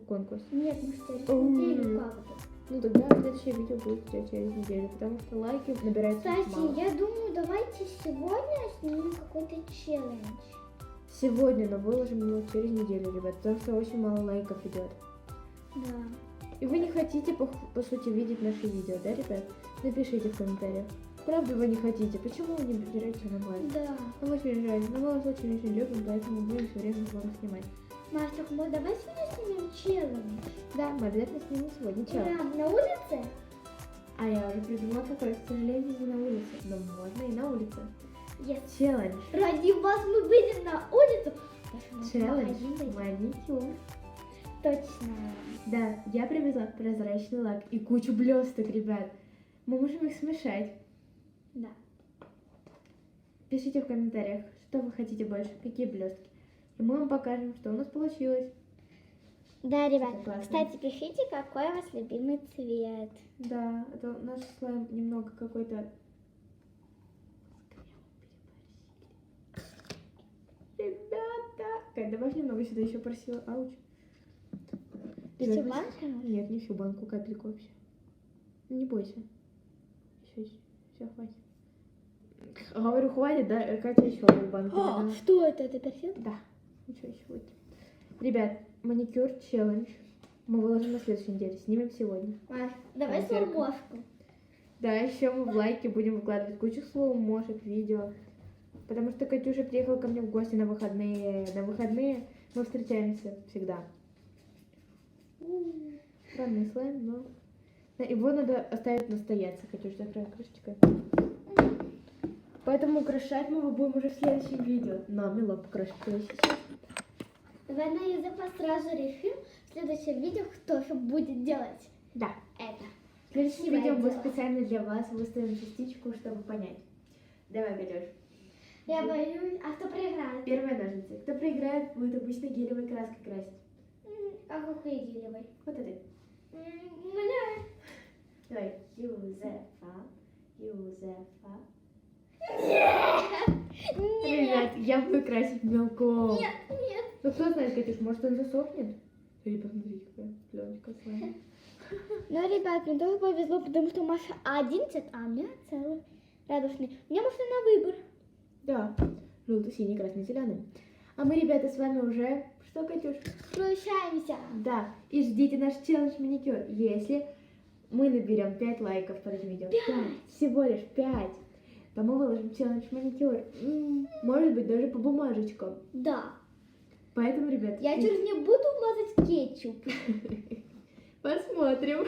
конкурс? Нет, мы что, неделю как-то. Ну тогда следующее видео будет через неделю, потому что лайки набираются Кстати, мало. я думаю, давайте сегодня снимем какой-то челлендж. Сегодня, но выложим его через неделю, ребят, потому что очень мало лайков идет. Да. И вы не хотите, по сути, видеть наши видео, да, ребят? Напишите в комментариях. Правда вы не хотите? Почему вы не берете на лайк? Да. Нам очень жаль, но мы вас очень-очень любим, поэтому будем все время вам снимать. Настя, мы давай сегодня снимем челлендж. Да, мы обязательно снимем сегодня челлендж. Да, на улице? А я уже придумала какой, к сожалению, не на улице, но можно и на улице. Yes. Челлендж. Ради вас мы выйдем на улицу. Челлендж маникюр. Точно. Да, я привезла прозрачный лак и кучу блесток, ребят. Мы можем их смешать. Да. Пишите в комментариях, что вы хотите больше, какие блестки. И мы вам покажем, что у нас получилось. Да, ребят, Согласна. кстати, пишите, какой у вас любимый цвет. Да, это наш слайм немного какой-то... Ребята! Кать, добавь немного сюда, еще просила. Ауч. Всю Ребят, банку? Нет, не всю банку, капельку вообще. Не бойся. Еще, все, хватит. Говорю, хватит, да? Катя еще банку. О, что это? Это перфил? Да. Ничего еще будет. Ребят, маникюр челлендж. Мы выложим на следующей неделе. Снимем сегодня. Маш, давай Конфетку. слоумошку. Да, еще мы в лайке будем выкладывать кучу слоумошек, видео. Потому что Катюша приехала ко мне в гости на выходные. На выходные мы встречаемся всегда. Странный слайм, но... Да, его надо оставить настояться, Катюш, закрой крышечкой. Поэтому украшать мы его будем уже в следующем видео. Но Мила покрашивает сейчас. Давай на язык сразу решим в следующем видео, кто же будет делать Да. это. В следующем Красивое видео мы дело. специально для вас выставим частичку, чтобы понять. Давай, Катюш. Я боюсь, а кто проиграет? Первые ножницы. Кто проиграет, будет обычно гелевой краской красить. А какой гелевой? Вот это. Бля. Давай. Юзефа. Юзефа. Ребят, я буду красить мелком. Нет, нет. Ну кто знает, Катюш, может он засохнет? Или посмотрите, какая пленочка с вами. Ну, ребят, мне тоже повезло, потому что Маша 11, а у меня целый радостный. Мне можно на выбор. Да. Желтый, синий, красный, зеленый. А мы, ребята, с вами уже... Что, Катюш? Прощаемся. Да. И ждите наш челлендж маникюр. Если мы наберем 5 лайков под этим видео. 5. Всего лишь 5. То мы выложим челлендж маникюр. Может быть, даже по бумажечкам. Да. Поэтому, ребят... Я чуть не буду мазать кетчуп. Посмотрим.